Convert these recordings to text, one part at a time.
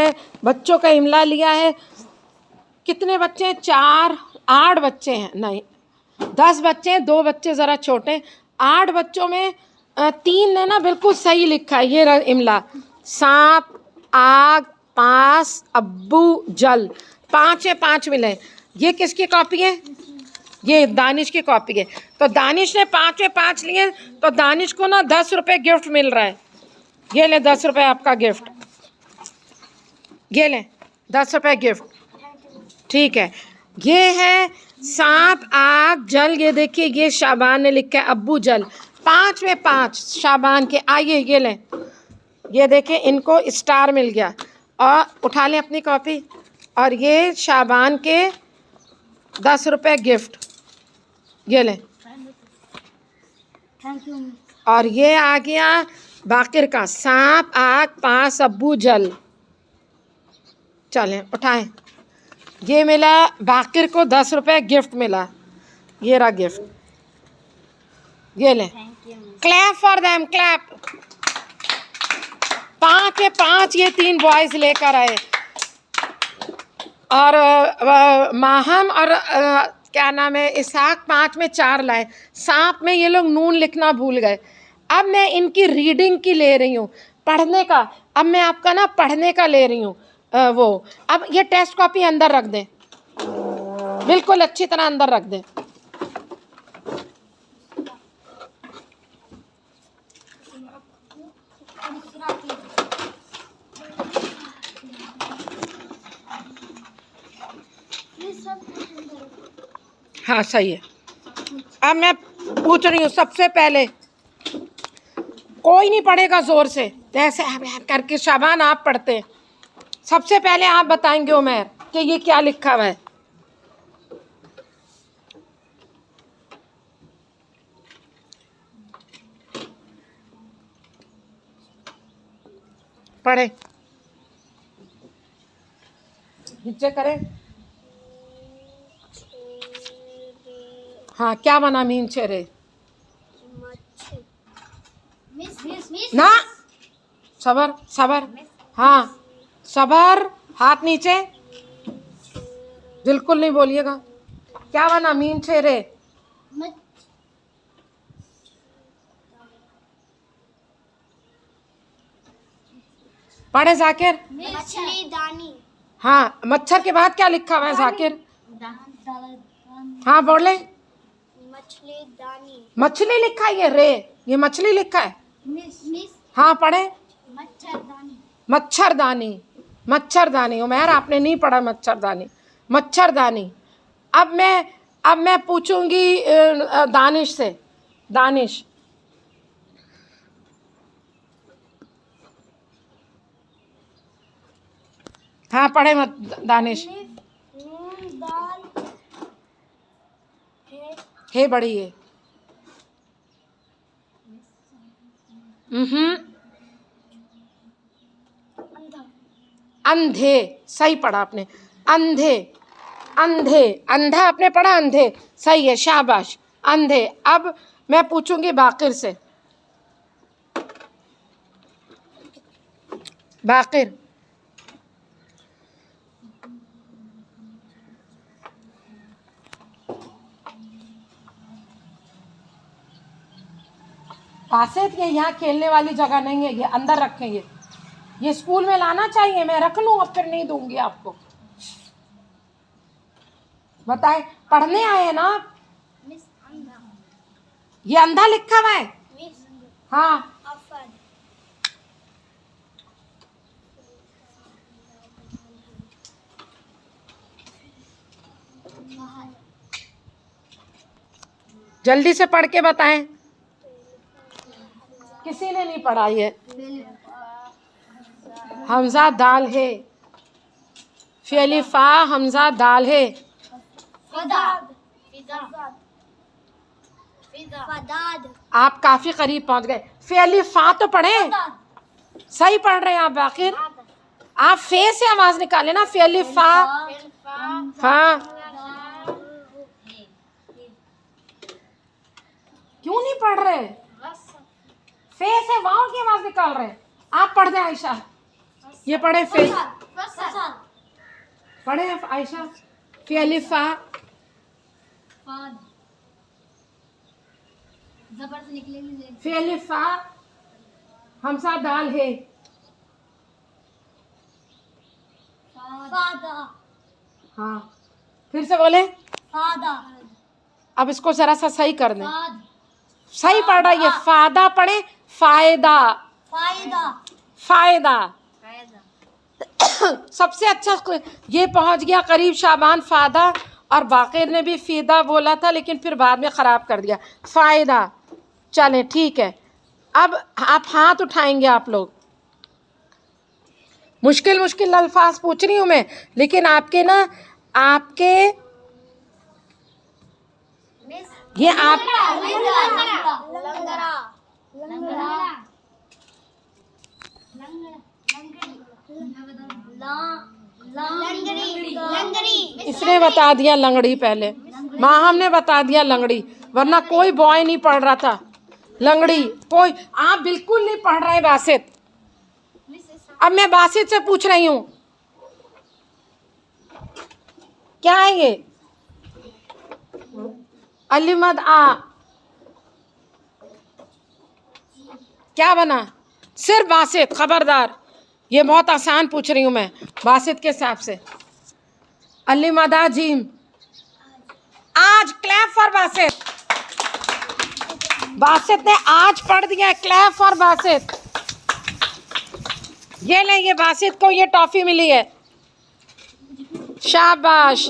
है, बच्चों का इमला लिया है। कितने बच्चे हैं? 8 बच्चे हैं, नहीं 10 बच्चे हैं, 2 बच्चे ज़रा छोटे। 8 बच्चों में 3 ने ना बिल्कुल सही लिखा है। ये इमला, सांप, आग, पास, अब्बू, जल, 5 है, 5 मिले। ये किसकी कॉपी है? ये दानिश की कॉपी है। तो दानिश ने 5 में 5 लिए, तो दानिश को ना 10 रुपये गिफ्ट मिल रहा है। ये ले 10 रुपये आपका गिफ्ट, ये ले 10 रुपये गिफ्ट, ठीक है। ये है सांप, आग, जल। ये देखिए, ये शाबान ने लिखा है अब्बू जल, 5 में 5 शाबान के। आइए ये लें, ये देखिए इनको स्टार मिल गया। और उठा लें अपनी कॉपी। और ये शाबान के 10 रुपये गिफ्ट, ये लें। Thank you. और ये आ गया बाकिर का, सांप, आग, पास, अब्बू, जल। चलें उठाएं। ये मिला बाकिर को 10 रुपये गिफ्ट मिला। ये रहा गिफ्ट, ये लें। Clap for them, clap. 5 में 5 ये 3 बॉयज लेकर आए। और माहम और क्या नाम है, इसहाक 5 में 4 लाए। सांप में ये लोग नून लिखना भूल गए। अब मैं इनकी रीडिंग की ले रही हूँ, पढ़ने का। अब मैं आपका ना पढ़ने का ले रही हूँ वो। अब ये टेस्ट कॉपी अंदर रख दें, बिल्कुल अच्छी तरह अंदर रख दें। हाँ सही है। अब मैं पूछ रही हूँ, सबसे पहले कोई नहीं पढ़ेगा जोर से, जैसे करके शाबान आप पढ़ते हैं। सबसे पहले आप बताएंगे उमर कि ये क्या लिखा हुआ है। पढ़े, नीचे करें। हाँ, क्या बना मीन चेहरे ना? सबर सबर, हाँ सबर। हाथ नीचे, बिल्कुल नहीं बोलिएगा। क्या बना मीन चेहरे? पढ़े जाकिर। मछलीदानी। हाँ, मच्छर के बाद क्या लिखा हुआ है जाकिर? हाँ बोले। मछलीदानी। मछली लिखा है ये रे, ये मछली लिखा है। हाँ पढ़े। मच्छरदानी। मच्छरदानी, मच्छरदानी। उमर आपने नहीं पढ़ा मच्छरदानी, मच्छरदानी। अब मैं पूछूंगी दानिश से। दानिश, हाँ पढ़े मत दानिश। हे बड़ी है। अंधे, सही पढ़ा आपने। अंधे, अंधे, अंधा आपने पढ़ा, अंधे सही है, शाबाश। अंधे। अब मैं पूछूंगी बाकिर से। बाकिर, कासिद, ये यहाँ खेलने वाली जगह नहीं है, ये अंदर रखेंगे। ये स्कूल में लाना चाहिए, मैं रख लूँ अब फिर नहीं दूंगी आपको। बताए, पढ़ने आए हैं ना आप? ये अंधा लिखा हुआ है। हाँ जल्दी से पढ़ के बताएं। किसी ने नहीं पढ़ा ये। हमजा दाल है, फेलिफा हमजा दाल है। आप काफी करीब पहुंच गए। फेलिफा तो पढ़े, सही पढ़ रहे हैं आप बाकिर। आप फे से आवाज निकाले ना, फेलिफा। हाँ, क्यों नहीं पढ़ रहे? फे से वाव की आवाज निकाल रहे हैं। आप पढ़ दें आयशा, ये पढ़े फे। पढ़े आप आयशा। फ़ा फाद जबर से निकलेगी। फ़ा हमसा दाल है। फादा हाँ फिर से बोले। फादा अब इसको जरा सा सही कर दें। फाद सही पढ़ रहा है ये। फायदा पढ़े फायदा। फायदा फायदा फायदा सबसे अच्छा ये पहुंच गया करीब शाबान। फायदा और बाकिर ने भी फीदा बोला था लेकिन फिर बाद में ख़राब कर दिया। फ़ायदा। चलें ठीक है। अब आप हाथ उठाएंगे आप लोग। मुश्किल मुश्किल अल्फाज पूछ रही हूँ मैं लेकिन आपके ना आपके ये आप इसने बता दिया लंगड़ी। पहले माहम ने बता दिया लंगड़ी वरना कोई बॉय नहीं पढ़ रहा था। लंगड़ी कोई आप बिल्कुल नहीं पढ़ रहे हैं बासित। अब मैं बासित से पूछ रही हूँ क्या है ये। अलिमद आ क्या बना। सिर्फ बासित खबरदार। ये बहुत आसान पूछ रही हूँ मैं बासित के हिसाब से। अलिमदा जीम आज। Clap for Basit. बासित ने आज पढ़ दिया। Clap for Basit. ये ले ये बासित को ये टॉफी मिली है। शाबाश।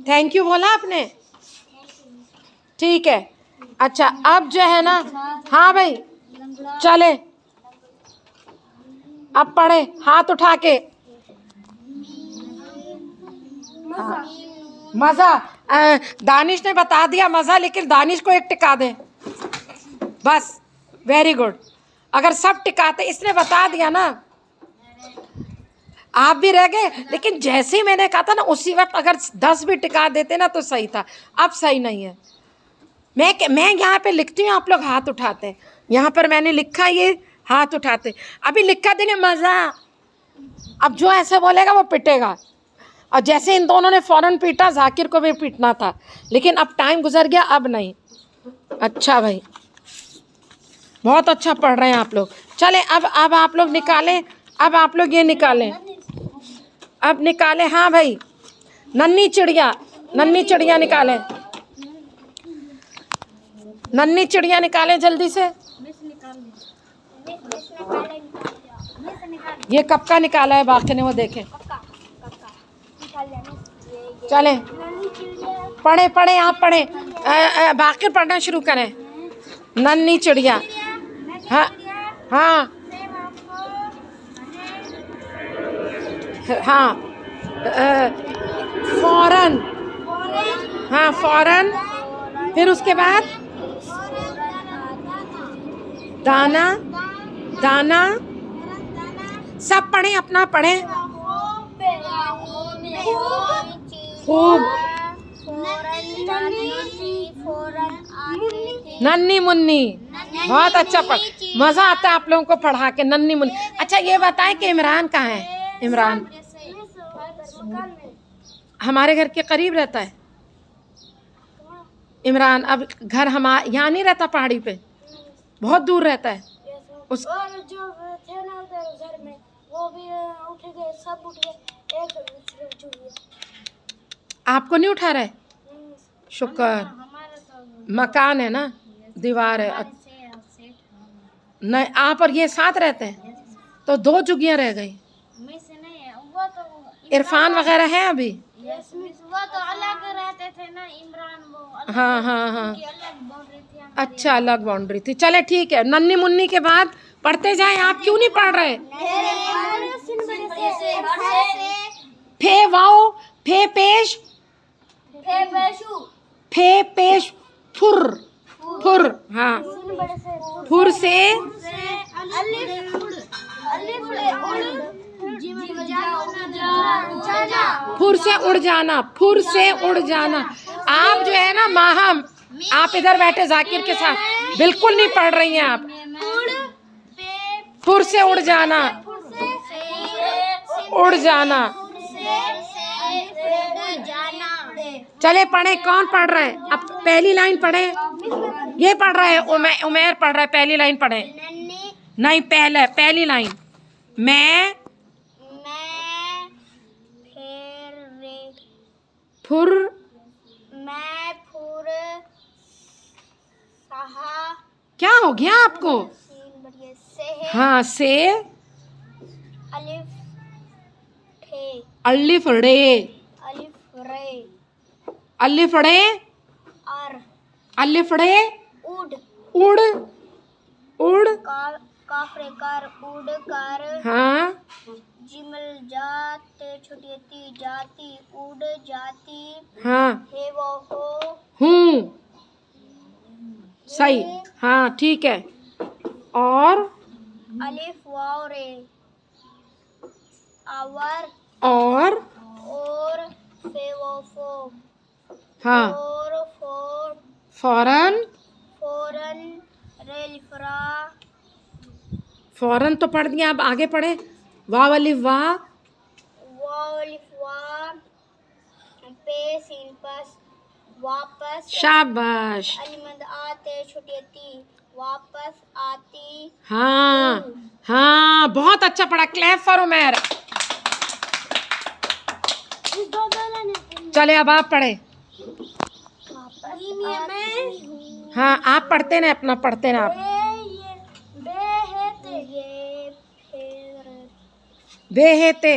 थैंक यू बोला आपने। ठीक है अच्छा अब जो है ना हाँ भाई चले अब पढ़े हाथ उठा के। मज़ा दानिश ने बता दिया मज़ा लेकिन दानिश को एक टिका दे बस। Very good. अगर सब टिकाते इसने बता दिया ना आप भी रह गए लेकिन जैसे ही मैंने कहा था ना उसी वक्त अगर 10 भी टिका देते ना तो सही था। अब सही नहीं है। मैं यहाँ पे लिखती हूँ आप लोग हाथ उठाते हैं। यहाँ पर मैंने लिखा ये हाथ उठाते। अभी लिखा देने मज़ा। अब जो ऐसे बोलेगा वो पिटेगा। और जैसे इन दोनों ने फ़ौरन पीटा जाकिर को भी पीटना था लेकिन अब टाइम गुजर गया अब नहीं। अच्छा भाई बहुत अच्छा पढ़ रहे हैं आप लोग। चलें अब आप लोग निकालें। अब आप लोग ये निकालें। अब निकालें। हाँ भाई नन्ही चिड़िया निकालें। नन्ही चिड़िया निकालें जल्दी से। ये कब का निकाला है बाकी ने वो देखें। चलें पढ़े आप पढ़े। बाकी पढ़ना शुरू करें। नन्ही चिड़िया। हाँ हाँ हाँ फौरन। हाँ फौरन। फिर उसके बाद दाना दाना। सब पढ़ें अपना पढ़ें। खूब नन्ही मुन्नी। बहुत अच्छा पढ़। मज़ा आता है आप लोगों को पढ़ा के। नन्ही मुन्नी। अच्छा ये बताएं कि इमरान कहाँ है। इमरान हमारे घर के करीब रहता है। इमरान अब घर हमारे यहाँ नहीं रहता पहाड़ी पे बहुत दूर रहता है। उस और जो थे ना उधर घर में वो भी उठ गए सब उठ गए एक सिर्फ छूट गया। आपको नहीं उठा रहा है। शुक्र। हमारा तो मकान है ना दीवार है। नहीं आप और ये साथ रहते हैं तो 2 जुगियाँ रह गई। में से नहीं है वो तो इरफान वगैरह हैं अभी। वो तो अलग रहते थे ना इमरान वो अलग हाँ अलग बाउंड्री थी। अच्छा अलग बाउंड्री थी। चले ठीक है। नन्ही मुन्नी के बाद पढ़ते जाएं। आप क्यों नहीं पढ़ रहे। फे वाओ फे पेश फुर फुर। हाँ फुर से फुर से उड़ जाना। फुर से उड़ जाना। आप जो है ना माहम आप इधर बैठे जाकिर के साथ बिल्कुल नहीं पढ़ रही हैं आप। फुर से उड़ जाना। उड़ जाना। चले पढ़े, कौन पढ़ रहा है? अब पहली लाइन पढ़े। ये पढ़ रहा है उमेर पढ़ रहा है, पहली लाइन पढ़े। नहीं, पहली लाइन। मैं फुर क्या हो गया आपको? हाँ, से अलिफ रे, अलिफ रे, अलिफ रे, उड़, उड़, काफरे कर, उड़ कर, हाँ, जिमल जात, छुटियती जाती, उड़ जाती, हाँ, हे वो हो, हूँ, सही, हाँ ठीक है। और अलिफ वाव रे, आवर, और फे वो फो, हाँ, फोर, फौरन, फौरन, रेलिफ्रा, फौरन तो पढ़ दिया, अब आगे पढ़े। वाव अलिफ वाह, वाव अलिफ वा, पे सीन पस, वापस, शाबाश, अलिमद आते, छुटियती, वापस आती, हाँ हाँ, बहुत अच्छा पढ़ा। क्लैप फॉर उमेर। चले अब आप पढ़े। हाँ, आप पढ़ते ना, अपना पढ़ते ना आप। बेहेते,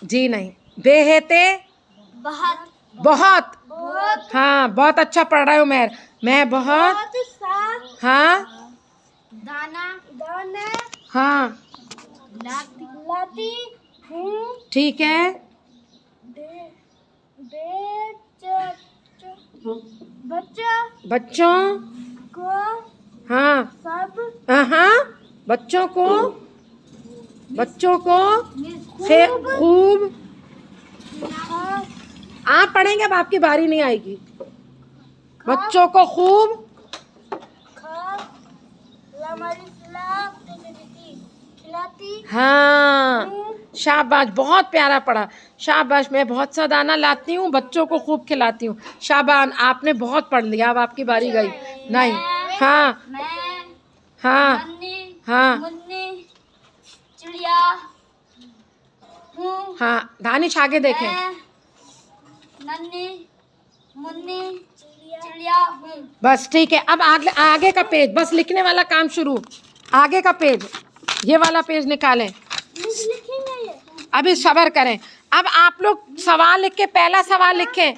जी नहीं, बेहेते, बहुत, हाँ बहुत अच्छा पढ़ रहा हूँ मैं बहुत, हाँ, दाना, हाँ लाती हूँ, ठीक है, बच्चों को, हाँ, सब, हाँ, बच्चों को से खूब। आप पढ़ेंगे, अब आपकी बारी नहीं आएगी। बच्चों को खूब, खिलाती, हाँ, शाबाश, बहुत प्यारा पढ़ा, शाबाश। मैं बहुत सा दाना लाती हूँ, बच्चों को खूब खिलाती हूँ। शाबान, आपने बहुत पढ़ लिया, अब आपकी बारी गई। नहीं, हाँ, हाँ, हाँ, मुन्नी, चिड़िया हूँ, हाँ, दानिश आगे देखें। नन्नी, मुन्नी, चिड़िया हूँ। बस ठीक है, अब आगे का पेज, बस लिखने वाला काम शुरू। आगे का पेज, ये वाला पेज निकालें। लिखेंगे ये? अभी सब्र करें। अब आप लोग सवाल लिख के, पहला सवाल लिखें।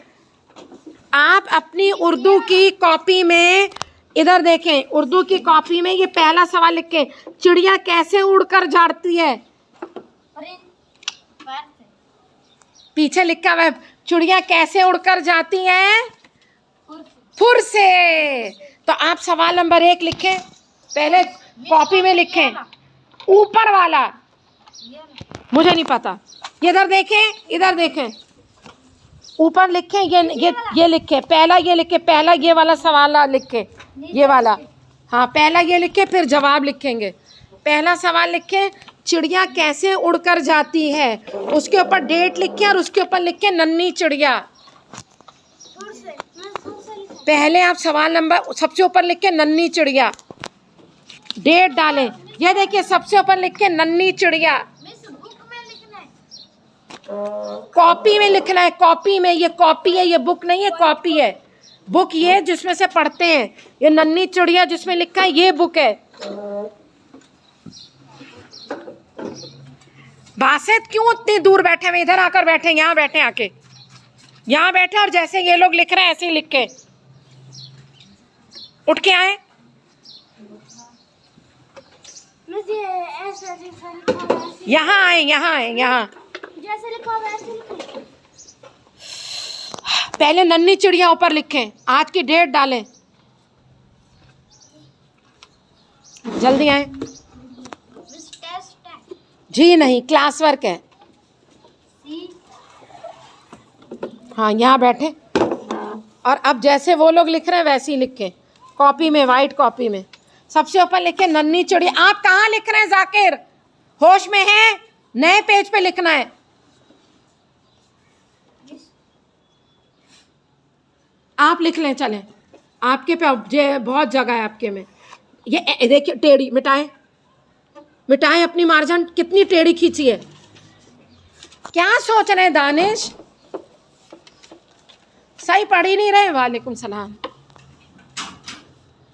आप अपनी उर्दू की कॉपी में इधर देखें, उर्दू की कॉपी में ये पहला सवाल लिखें। चिड़िया कैसे उड़कर जाती है? पीछे लिखा हुआ है, चिड़िया कैसे उड़कर जाती है? फुर से। तो आप सवाल नंबर 1 लिखें, पहले कॉपी में लिखें। ऊपर वाला मुझे नहीं पता, इधर देखें, इधर देखें, ऊपर लिखें। ये लिखें, पहला ये लिखें, पहला ये वाला सवाल लिखें, ये वाला, हाँ पहला ये लिखें, फिर जवाब लिखेंगे। पहला सवाल लिखें, चिड़िया कैसे उड़कर जाती है, उसके ऊपर डेट लिखें और उसके ऊपर लिखें नन्ही चिड़िया। पहले आप सवाल नंबर सबसे ऊपर लिखें नन्ही चिड़िया, डेट डालें। ये देखिए, सबसे ऊपर लिखें नन्ही चिड़िया। कॉपी में लिखना है, कॉपी में। ये कॉपी है, ये बुक नहीं है, कॉपी है। बुक ये जिसमें से पढ़ते हैं, ये नन्ही चिड़िया जिसमें लिखा है ये बुक है। बासित क्यों इतनी दूर बैठे हुए? इधर आकर बैठे, यहाँ बैठे, आके यहाँ बैठे, और जैसे ये लोग लिख रहे हैं ऐसे ही लिख के उठ के आए। यहाँ आए, यहाँ आए, यहाँ जैसे लिखा हुआ वैसे लिखें। पहले नन्ही चिड़िया ऊपर लिखें, आज की डेट डालें, जल्दी आए। जी नहीं, क्लास वर्क है। हाँ, यहाँ बैठे, और अब जैसे वो लोग लिख रहे हैं वैसे ही लिखें, कॉपी में, वाइट कॉपी में। सबसे ऊपर लिखे नन्ही चिड़िया। आप कहाँ लिख रहे हैं जाकिर? होश में है? नए पेज पे लिखना है। आप लिख लें, चलें आपके पे, ये बहुत जगह है आपके में। ये देखिए टेढ़ी, मिटाएं मिटाएं अपनी मार्जिन, कितनी टेढ़ी खींची है। क्या सोच रहे हैं दानिश? सही पढ़ ही नहीं रहे। वालेकुम सलाम।